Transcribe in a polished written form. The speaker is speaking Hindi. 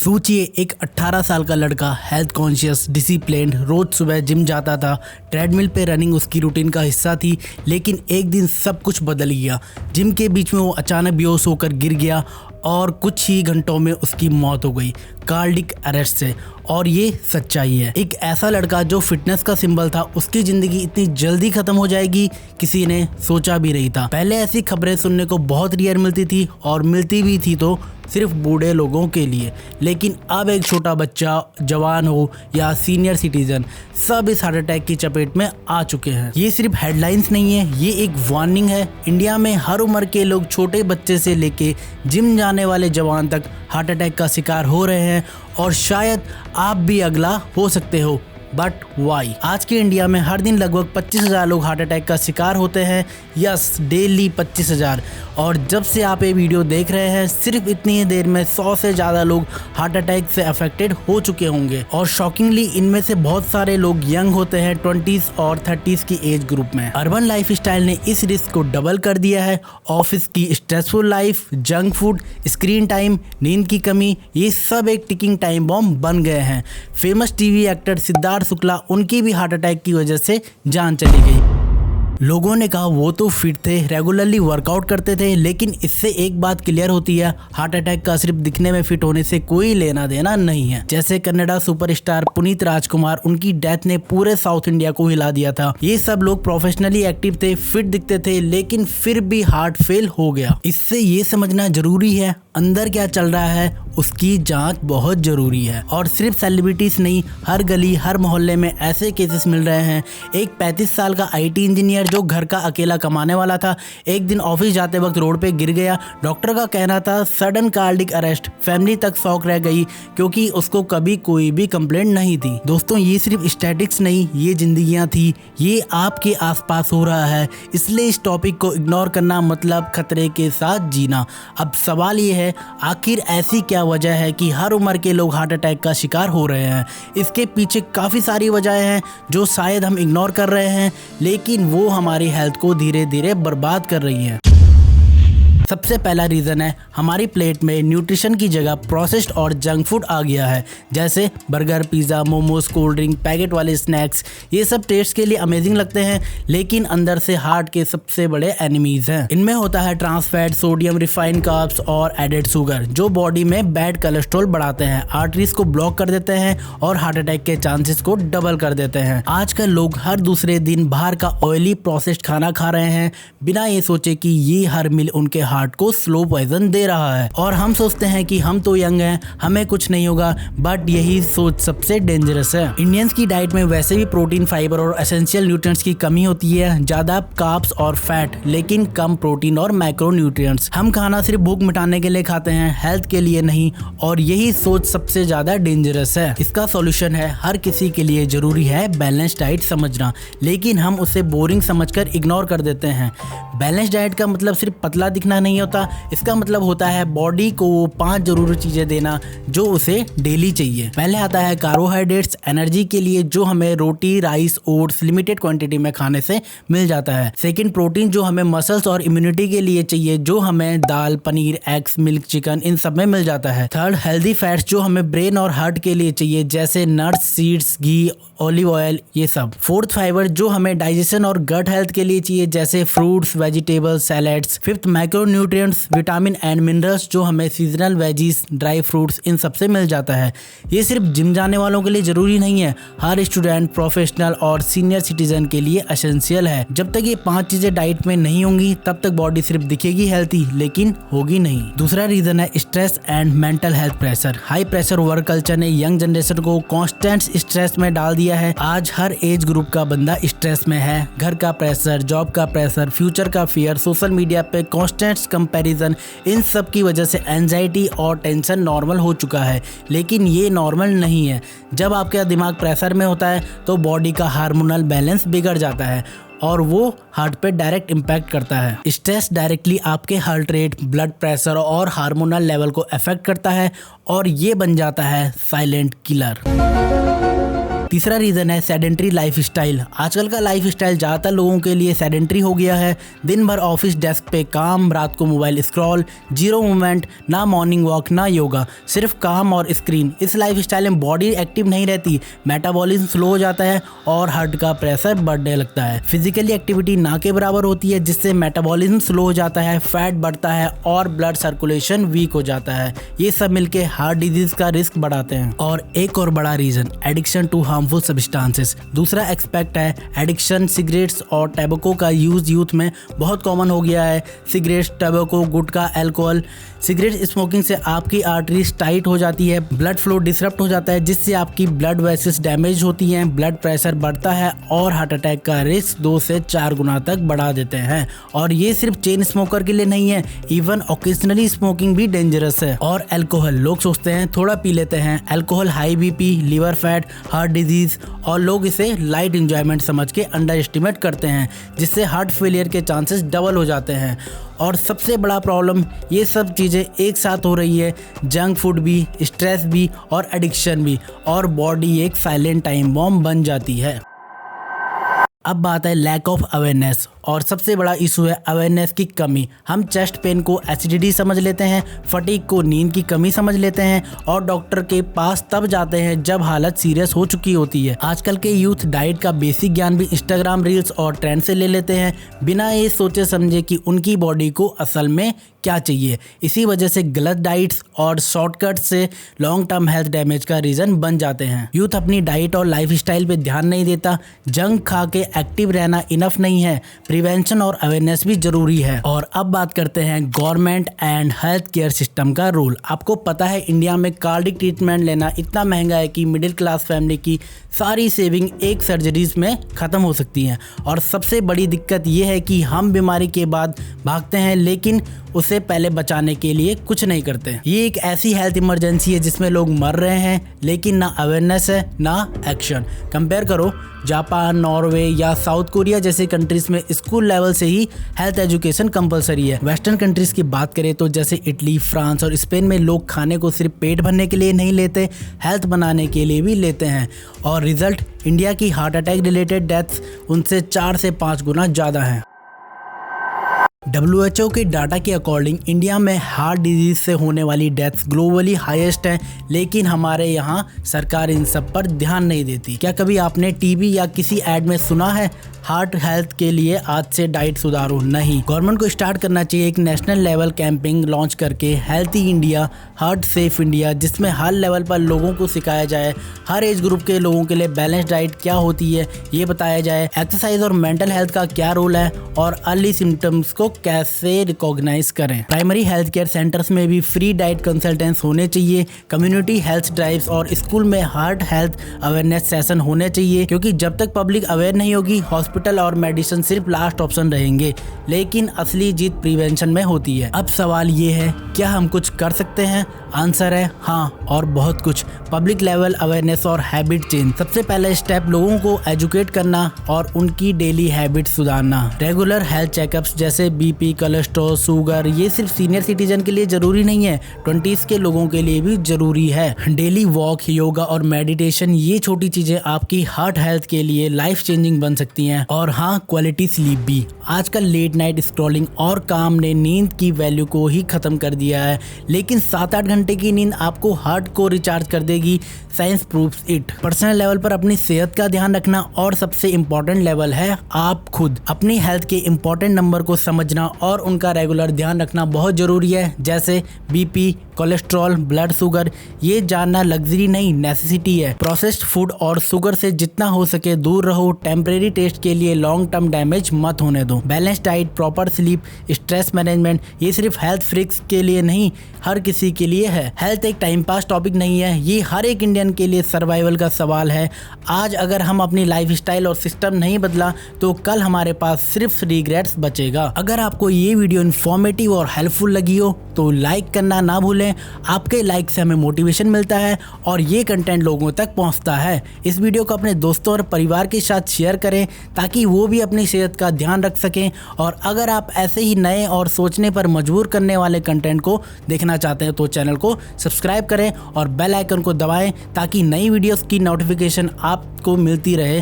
सोचिए एक 18 साल का लड़का हेल्थ कॉन्शियस डिसिप्लिन्ड रोज सुबह जिम जाता था। ट्रेडमिल पे रनिंग उसकी रूटीन का हिस्सा थी। लेकिन एक दिन सब कुछ बदल गया। जिम के बीच में वो अचानक बेहोश होकर गिर गया और कुछ ही घंटों में उसकी मौत हो गई कार्डिक अरेस्ट से। और ये सच्चाई है। एक ऐसा लड़का जो फिटनेस का सिंबल था, उसकी जिंदगी इतनी जल्दी खत्म हो जाएगी किसी ने सोचा भी नहीं था। पहले ऐसी खबरें सुनने को बहुत रेयर मिलती थी और मिलती भी थी तो सिर्फ बूढ़े लोगों के लिए। लेकिन अब एक छोटा बच्चा, जवान हो या सीनियर सिटीजन, सब इस हार्ट अटैक की चपेट में आ चुके हैं। ये सिर्फ हेडलाइंस नहीं है, ये एक वार्निंग है। इंडिया में हर उम्र के लोग, छोटे बच्चे से लेके जिम जाने वाले जवान तक हार्ट अटैक का शिकार हो रहे हैं और शायद आप भी अगला हो सकते हो। But why? आज के इंडिया में हर दिन लगभग 25,000 लोग हार्ट अटैक का शिकार होते हैं। Yes, daily 25,000। और जब से आप ये वीडियो देख रहे हैं, सिर्फ इतनी ही देर में 100 से ज़्यादा लोग हार्ट अटैक से अफेक्टेड हो चुके होंगे। और शॉकिंगली इनमें से बहुत सारे लोग यंग होते हैं, 20s और 30s की एज ग्रुप में। अर्बन लाइफस्टाइल ने इस रिस्क को डबल कर दिया है। ऑफिस की stressful life, junk food, screen time, नींद की कमी, ये सब एक टिकिंग टाइम बॉम्ब बन गए हैं। Famous TV actor Siddharth Shukla, उनकी भी हार्ट अटैक की वजह से जान चली गई। लोगों ने कहा वो तो फिट थे, रेगुलरली वर्कआउट करते थे। लेकिन इससे एक बात क्लियर होती है, हार्ट अटैक का सिर्फ दिखने में फिट होने से कोई लेना देना नहीं है। जैसे कन्नड़ा सुपरस्टार पुनीत राजकुमार, उनकी डेथ ने पूरे साउथ इंडिया को हिला दिया था। ये सब लोग प्रोफेशनली एक्टिव थे, फिट दिखते थे, लेकिन फिर भी हार्ट फेल हो गया। इससे ये समझना जरूरी है, अंदर क्या चल रहा है उसकी जांच बहुत जरूरी है। और सिर्फ सेलिब्रिटीज नहीं, हर गली हर मोहल्ले में ऐसे केसेस मिल रहे हैं। एक 35 साल का IT इंजीनियर जो घर का अकेला कमाने वाला था, एक दिन ऑफिस जाते वक्त रोड पे गिर गया। डॉक्टर का कहना था सडन कार्डिक अरेस्ट। फैमिली तक शॉक रह गई क्योंकि उसको कभी कोई भी कंप्लेंट नहीं थी। दोस्तों, ये सिर्फ स्टैटिक्स नहीं, ये जिंदगियां थी। ये आपके आसपास हो रहा है, इसलिए इस टॉपिक को इग्नोर करना मतलब खतरे के साथ जीना। अब सवाल ये है, आखिर ऐसी क्या वजह है कि हर उम्र के लोग हार्ट अटैक का शिकार हो रहे हैं? इसके पीछे काफ़ी सारी वजहें हैं जो शायद हम इग्नोर कर रहे हैं, लेकिन वो हमारी हेल्थ को धीरे धीरे बर्बाद कर रही हैं। सबसे पहला रीज़न है, हमारी प्लेट में न्यूट्रिशन की जगह प्रोसेस्ड और जंक फूड आ गया है। जैसे burger, pizza, momos, cold drink, packet वाले स्नैक्स। ये सब टेस्ट के लिए अमेजिंग लगते हैं, लेकिन अंदर से हार्ट के सबसे बड़े एनिमीज हैं। इनमें होता है trans fat, sodium, refined carbs और एडेड शुगर, जो बॉडी में बैड कोलेस्ट्रॉल बढ़ाते हैं, आर्टरीज को ब्लॉक कर देते हैं और हार्ट अटैक के चांसेस को डबल कर देते हैं। आजकल लोग हर दूसरे दिन बाहर का ऑयली प्रोसेस्ड खाना खा रहे हैं, बिना ये सोचे कि ये हर मील उनके हार्ट को स्लो पॉइजन दे रहा है। और हम सोचते हैं कि हम तो यंग हैं, हमें कुछ नहीं होगा, बट यही सोच सबसे डेंजरस है। इंडियंस की डाइट में वैसे भी प्रोटीन, फाइबर और एसेंशियल न्यूट्रिएंट्स की कमी होती है। ज्यादा कार्ब्स और फैट, लेकिन कम प्रोटीन और मैक्रो न्यूट्रिएंट्स। हम खाना सिर्फ भूख मिटाने के लिए खाते हैं, हेल्थ के लिए नहीं। और यही सोच सबसे ज्यादा डेंजरस है। इसका सॉल्यूशन है, हर किसी के लिए जरूरी है बैलेंस डाइट समझना, लेकिन हम उसे बोरिंग समझकर इग्नोर कर देते हैं। बैलेंस डाइट का मतलब सिर्फ पतला दिखना नहीं होता, इसका मतलब होता है बॉडी को वो 5 जरूरी चीजें देना जो उसे डेली चाहिए। पहले आता है कार्बोहाइड्रेट्स, एनर्जी के लिए, जो हमें रोटी, राइस, ओट्स लिमिटेड क्वांटिटी में खाने से मिल जाता है। सेकंड, प्रोटीन, जो हमें मसल्स और इम्यूनिटी के लिए चाहिए, जो हमें दाल, पनीर, एग्स, मिल्क, चिकन, इन सब में मिल जाता है। थर्ड, हेल्दी फैट्स, जो हमें ब्रेन और हार्ट के लिए चाहिए, जैसे नट्स, सीड्स, घी, ऑलिव ऑयल, ये सब। फोर्थ, फाइबर, जो हमें डाइजेशन और गट हेल्थ के लिए चाहिए, जैसे fruits, vegetables, salads. Fifth, macro nutrients, vitamin and minerals, जो हमें सीजनल वेजीज, ड्राई फ्रूट्स, इन सब से मिल जाता है। ये सिर्फ जिम जाने वालों के लिए जरूरी नहीं है, हर स्टूडेंट, प्रोफेशनल और सीनियर सिटीजन के लिए एसेंशियल है। जब तक ये 5 चीजें डाइट में नहीं होंगी, तब तक बॉडी सिर्फ दिखेगी हेल्थी, लेकिन होगी नहीं। दूसरा रीजन है stress and mental health pressure. High pressure work culture ने यंग जनरेशन को कॉन्स्टेंट स्ट्रेस में डाल दिया है। आज हर एज ग्रुप का बंदा स्ट्रेस में है। घर का प्रेशर, जॉब का प्रेशर, फ्यूचर का फियर, सोशल मीडिया पे कॉन्स्टेंट कंपैरिजन, इन सब की वजह से एंजाइटी और टेंशन नॉर्मल हो चुका है। लेकिन ये नॉर्मल नहीं है। जब आपका दिमाग प्रेशर में होता है तो बॉडी का हार्मोनल बैलेंस बिगड़ जाता है और वो हार्ट पे डायरेक्ट इम्पैक्ट करता है। स्ट्रेस डायरेक्टली आपके हार्ट रेट, ब्लड प्रेशर और हार्मोनल लेवल को अफेक्ट करता है और ये बन जाता है साइलेंट किलर। तीसरा रीजन है सेडेंट्री लाइफस्टाइल। आजकल का लाइफस्टाइल ज्यादातर लोगों के लिए सेडेंट्री हो गया है। दिन भर ऑफिस डेस्क पे काम, रात को मोबाइल स्क्रॉल, जीरो मूवमेंट, ना मॉर्निंग वॉक ना योगा, सिर्फ काम और स्क्रीन। इस लाइफस्टाइल में बॉडी एक्टिव नहीं रहती, मेटाबॉलिज्म स्लो हो जाता है और हार्ट का प्रेशर बढ़ने लगता है। फिजिकली एक्टिविटी ना के बराबर होती है, जिससे मेटाबॉलिज्म स्लो हो जाता है, फैट बढ़ता है और ब्लड सर्कुलेशन वीक हो जाता है। ये सब मिलके हार्ट डिजीज का रिस्क बढ़ाते हैं। और एक और बड़ा reason addiction to harmful substances. दूसरा एक्सपेक्ट है एडिक्शन। सिगरेट्स और टैबको का यूज यूथ में बहुत कॉमन हो गया है। सिगरेट्स, टैबको, गुटखा, अल्कोहल। सिगरेट स्मोकिंग से आपकी आर्टरीज टाइट हो जाती है, ब्लड फ्लो डिसरप्ट हो जाता है, जिससे आपकी ब्लड वेसल्स डैमेज होती हैं, ब्लड प्रेशर बढ़ता है और हार्ट अटैक का रिस्क 2 से 4 गुना तक बढ़ा देते हैं। और ये सिर्फ चेन स्मोकर के लिए नहीं है, इवन ओकेजनली स्मोकिंग भी डेंजरस है। और अल्कोहल, लोग सोचते हैं थोड़ा पी लेते हैं। Alcohol high BP, liver fat, heart disease, और लोग इसे लाइट एंजॉयमेंट समझ के अंडर एस्टिमेट करते हैं, जिससे हार्ट फेलियर के चांसेस डबल हो जाते हैं। और सबसे बड़ा प्रॉब्लम, ये सब चीज़ें एक साथ हो रही है, जंक फूड भी, स्ट्रेस भी और एडिक्शन भी, और बॉडी एक साइलेंट टाइम बॉम्ब बन जाती है। अब बात है लैक ऑफ अवेयरनेस, और सबसे बड़ा इशू है अवेयरनेस की कमी। हम चेस्ट पेन को एसिडिटी समझ लेते हैं, फटीग को नींद की कमी समझ लेते हैं, और डॉक्टर के पास तब जाते हैं जब हालत सीरियस हो चुकी होती है। आजकल के यूथ डाइट का बेसिक ज्ञान भी इंस्टाग्राम रील्स और ट्रेंड से ले लेते हैं, बिना ये सोचे समझे कि उनकी बॉडी को असल में क्या चाहिए। इसी वजह से गलत डाइट्स और शॉर्टकट से लॉन्ग टर्म हेल्थ डैमेज का रीजन बन जाते हैं। यूथ अपनी डाइट और लाइफस्टाइल पे ध्यान नहीं देता। जंक खा के एक्टिव रहना इनफ नहीं है, प्रिवेंशन और अवेयरनेस भी जरूरी है। और अब बात करते हैं government and health care system का रोल। आपको पता है इंडिया में कार्डिक ट्रीटमेंट लेना इतना महंगा है कि मिडिल क्लास फैमिली की सारी सेविंग एक सर्जरीज में खत्म हो सकती है। और सबसे बड़ी दिक्कत ये है कि हम बीमारी के बाद भागते हैं, लेकिन उसे पहले बचाने के लिए कुछ नहीं करते। ये एक ऐसी हेल्थ इमरजेंसी है जिसमें लोग मर रहे हैं, लेकिन ना अवेयरनेस है ना एक्शन। कंपेयर करो जापान, नॉर्वे या साउथ कोरिया जैसे कंट्रीज में स्कूल लेवल से ही हेल्थ एजुकेशन कंपलसरी है। वेस्टर्न कंट्रीज की बात करें तो जैसे इटली, फ्रांस और स्पेन में लोग खाने को सिर्फ पेट भरने के लिए नहीं लेते, हेल्थ बनाने के लिए भी लेते हैं। और रिजल्ट, इंडिया की हार्ट अटैक रिलेटेड डेथ्स उनसे 4 से 5 गुना ज़्यादा हैं। WHO के डाटा के अकॉर्डिंग इंडिया में हार्ट डिजीज से होने वाली डेथ्स ग्लोबली हाईएस्ट है, लेकिन हमारे यहाँ सरकार इन सब पर ध्यान नहीं देती। क्या कभी आपने टीवी या किसी ऐड में सुना है हार्ट हेल्थ के लिए आज से डाइट सुधारो? नहीं। गवर्नमेंट को स्टार्ट करना चाहिए एक नेशनल लेवल कैंपेन लॉन्च करके, healthy India, heart safe India, जिसमें हर लेवल पर लोगों को सिखाया जाए, हर एज ग्रुप के लोगों के लिए बैलेंस डाइट क्या होती है ये बताया जाए, एक्सरसाइज और मेंटल हेल्थ का क्या रोल है, और अर्ली सिम्टम्स को कैसे रिकॉग्नाइज करें। प्राइमरी हेल्थ केयर सेंटर्स में भी फ्री डाइट कंसल्टेंट्स होने चाहिए, कम्युनिटी हेल्थ ड्राइव्स और स्कूल में हार्ट हेल्थ अवेयरनेस सेशन होने चाहिए, क्योंकि जब तक पब्लिक अवेयर नहीं होगी हॉस्पिटल और मेडिसिन सिर्फ लास्ट ऑप्शन रहेंगे, लेकिन असली जीत प्रिवेंशन में होती है। अब सवाल ये है, क्या हम कुछ कर सकते हैं? आंसर है हाँ, और बहुत कुछ। पब्लिक लेवल अवेयरनेस और हैबिट चेंज। सबसे पहला स्टेप लोगों को एजुकेट करना और उनकी डेली हैबिट सुधारना। रेगुलर हेल्थ चेकअप्स जैसे बीपी, कोलेस्ट्रॉल, शुगर, ये सिर्फ सीनियर सिटीजन के लिए जरूरी नहीं है, 20s के लोगों के लिए भी जरूरी है। डेली वॉक, योगा और मेडिटेशन, ये छोटी चीजें आपकी हार्ट हेल्थ के लिए लाइफ चेंजिंग बन सकती हैं। और हाँ, क्वालिटी स्लीप भी। आजकल लेट नाइट स्क्रॉलिंग और काम ने नींद की वैल्यू को ही खत्म कर दिया है, लेकिन 7-8 घंटे की नींद आपको हार्ट को रिचार्ज कर देगी। Science proves it. Personal level पर अपनी सेहत का ध्यान रखना, और सबसे इम्पोर्टेंट लेवल है आप खुद। अपनी हेल्थ के इम्पोर्टेंट नंबर को समझना और उनका रेगुलर ध्यान रखना बहुत जरूरी है, जैसे बीपी, कोलेस्ट्रॉल, ब्लड शुगर। ये जानना लग्जरी नहीं, नेसेसिटी है। प्रोसेस्ड फूड और शुगर से जितना हो सके दूर रहो। टेम्परेरी टेस्ट के लिए लॉन्ग टर्म डैमेज मत होने दो। Balance diet, proper sleep, stress management, ये सिर्फ हेल्थ फ्रीक्स के लिए नहीं, हर किसी के लिए है। हेल्थ एक टाइम पास टॉपिक नहीं है, ये हर एक इंडियन के लिए सर्वाइवल का सवाल है। आज अगर हम अपनी लाइफस्टाइल और सिस्टम नहीं बदला तो कल हमारे पास सिर्फ रिग्रेट्स बचेगा। अगर आप आपको ये वीडियो इन्फॉर्मेटिव और हेल्पफुल लगी हो तो लाइक करना ना भूलें। आपके लाइक से हमें मोटिवेशन मिलता है और ये कंटेंट लोगों तक पहुंचता है। इस वीडियो को अपने दोस्तों और परिवार के साथ शेयर करें ताकि वो भी अपनी सेहत का ध्यान रख सकें। और अगर आप ऐसे ही नए और सोचने पर मजबूर करने वाले कंटेंट को देखना चाहते हैं तो चैनल को सब्सक्राइब करें और बेल आइकन को दबाएं ताकि नई वीडियोस की नोटिफिकेशन आपको मिलती रहे।